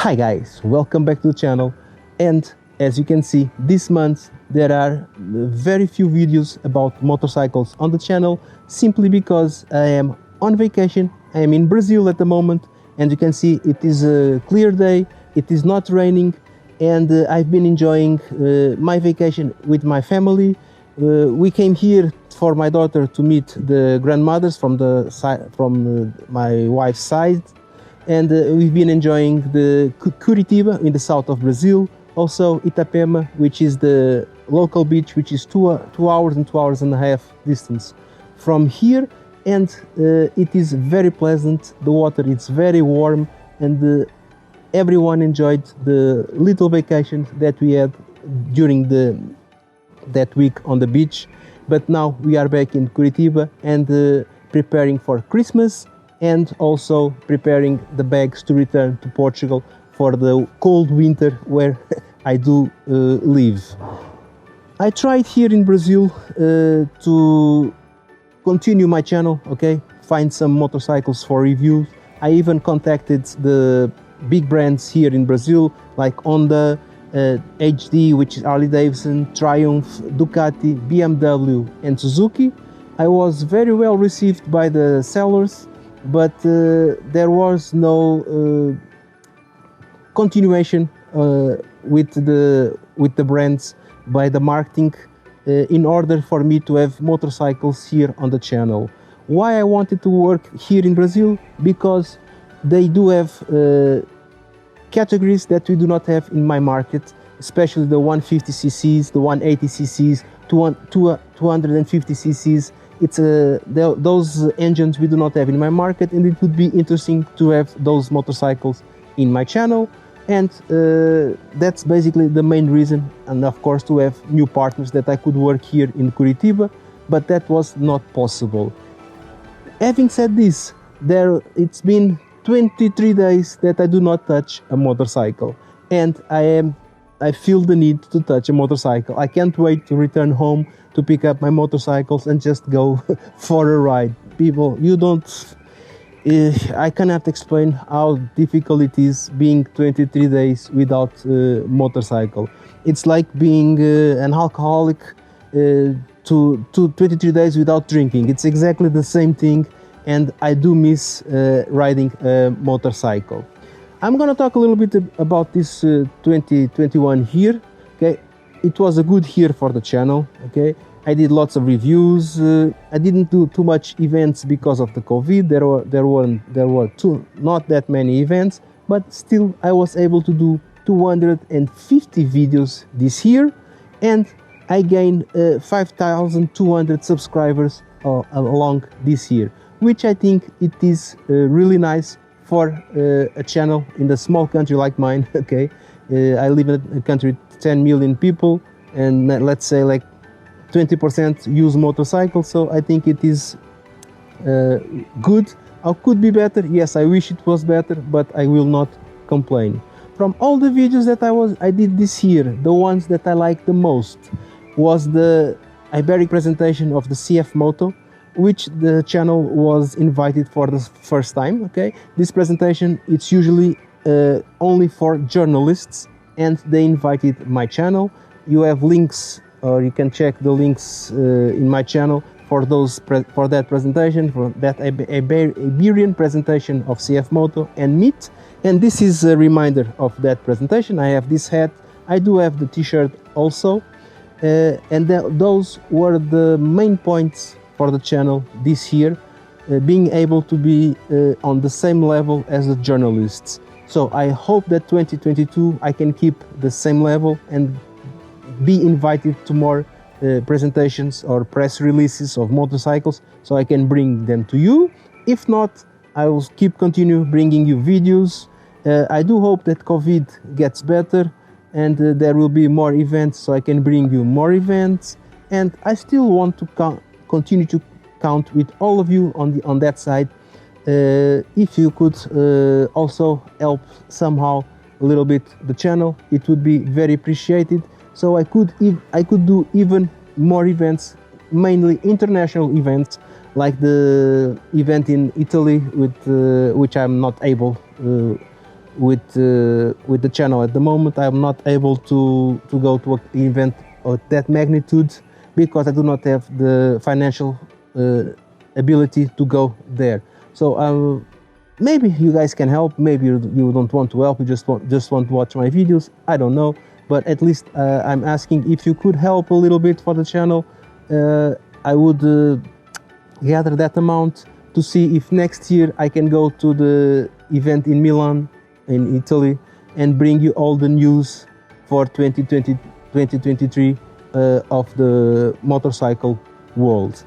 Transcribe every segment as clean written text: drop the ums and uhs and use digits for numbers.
Hi guys, welcome back to the channel, and as you can see, this month there are very few videos about motorcycles on the channel simply because I am on vacation. I am in Brazil at the moment, and you can see it is a clear day, it is not raining, and I've been enjoying my vacation with my family. We came here for my daughter to meet the grandmothers from my wife's side, and we've been enjoying the Curitiba in the south of Brazil, also Itapema, which is the local beach, which is 2 hours and 2 hours and a half distance from here, and it is very pleasant. The water is very warm, and everyone enjoyed the little vacation that we had during that week on the beach. But now we are back in Curitiba and preparing for Christmas, and also preparing the bags to return to Portugal for the cold winter where I do live. I tried here in Brazil to continue my channel, okay, find some motorcycles for reviews. I even contacted the big brands here in Brazil like Honda, HD, which is Harley Davidson, Triumph, Ducati, BMW and Suzuki. I was very well received by the sellers, but there was no continuation with the brands by the marketing in order for me to have motorcycles here on the channel. Why I wanted to work here in Brazil? Because they do have categories that we do not have in my market, especially the 150cc's, the 180cc's, 250cc's. It's those engines we do not have in my market, and it would be interesting to have those motorcycles in my channel, and that's basically the main reason. And of course to have new partners that I could work here in Curitiba, but that was not possible. Having said this, it's been 23 days that I do not touch a motorcycle, and I feel the need to touch a motorcycle. I can't wait to return home to pick up my motorcycles and just go for a ride. People, I cannot explain how difficult it is being 23 days without a motorcycle. It's like being an alcoholic to 23 days without drinking. It's exactly the same thing, and I do miss riding a motorcycle. I'm gonna talk a little bit about this 2021 year. Okay, it was a good year for the channel. Okay, I did lots of reviews. I didn't do too much events because of the COVID. There were not that many events, but still I was able to do 250 videos this year, and I gained 5,200 subscribers along this year, which I think it is really nice for a channel in a small country like mine. Okay, I live in a country with 10 million people, and let's say like 20% use motorcycles, so I think it is good. How could be better? Yes, I wish it was better, but I will not complain. From all the videos that I did this year, the ones that I liked the most was the Iberic presentation of the CF Moto, which the channel was invited for the first time. Okay, this presentation, it's usually only for journalists, and they invited my channel. You have links, or you can check the links in my channel for that presentation, for that Iberian presentation of CF Moto and Meet. And this is a reminder of that presentation. I have this hat, I do have the t-shirt also, and those were the main points for the channel this year, being able to be on the same level as the journalists. So I hope that 2022 I can keep the same level and be invited to more presentations or press releases of motorcycles, so I can bring them to you. If not, I will continue bringing you videos. I do hope that COVID gets better and there will be more events, so I can bring you more events. And I still want to continue to count with all of you on that side. If you could also help somehow a little bit the channel, it would be very appreciated. So I could do even more events, mainly international events, like the event in Italy with which I'm not able with the channel. At the moment, I am not able to go to an event of that magnitude because I do not have the financial ability to go there. So maybe you guys can help. Maybe you don't want to help. You just want to watch my videos. I don't know. But at least I'm asking if you could help a little bit for the channel. I would gather that amount to see if next year I can go to the event in Milan, in Italy, and bring you all the news for 2023 of the motorcycle world.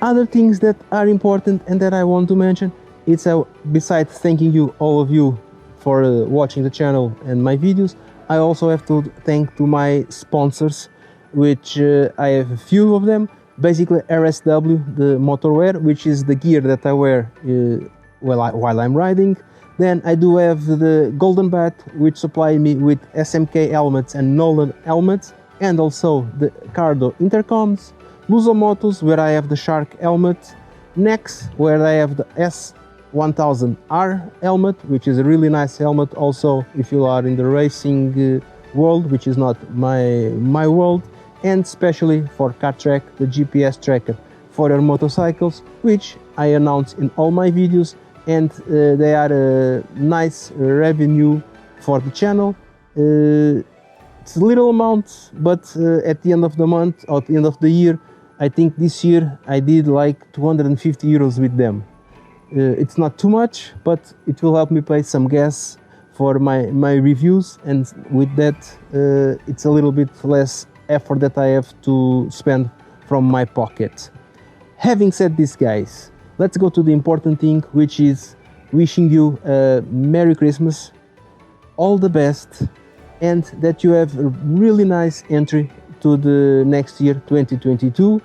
Other things that are important and that I want to mention, it's besides thanking you, all of you, for watching the channel and my videos, I also have to thank to my sponsors, which I have a few of them. Basically RSW, the motorwear, which is the gear that I wear while I'm riding. Then I do have the Golden Bat, which supply me with SMK helmets and Nolan helmets, and also the Cardo intercoms. Luso Motos, where I have the Shark helmet. Nex, where I have the S1000R helmet, which is a really nice helmet also if you are in the racing world, which is not my world. And especially for CarTrack, the GPS tracker for your motorcycles, which I announce in all my videos, and they are a nice revenue for the channel. It's a little amount, but at the end of the month or at the end of the year, I think this year I did like 250 euros with them. It's not too much, but it will help me pay some gas for my reviews, and with that it's a little bit less effort that I have to spend from my pocket. Having said this, guys, let's go to the important thing, which is wishing you a Merry Christmas, all the best, and that you have a really nice entry to the next year, 2022,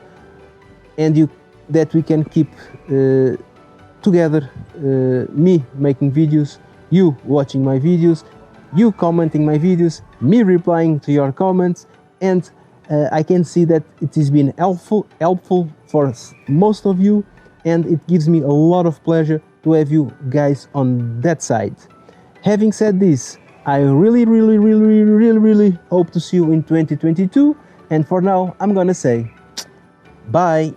and that we can keep together, me making videos, you watching my videos, you commenting my videos, me replying to your comments, and I can see that it has been helpful for most of you, and it gives me a lot of pleasure to have you guys on that side. Having said this, I really hope to see you in 2022, and for now I'm gonna say bye.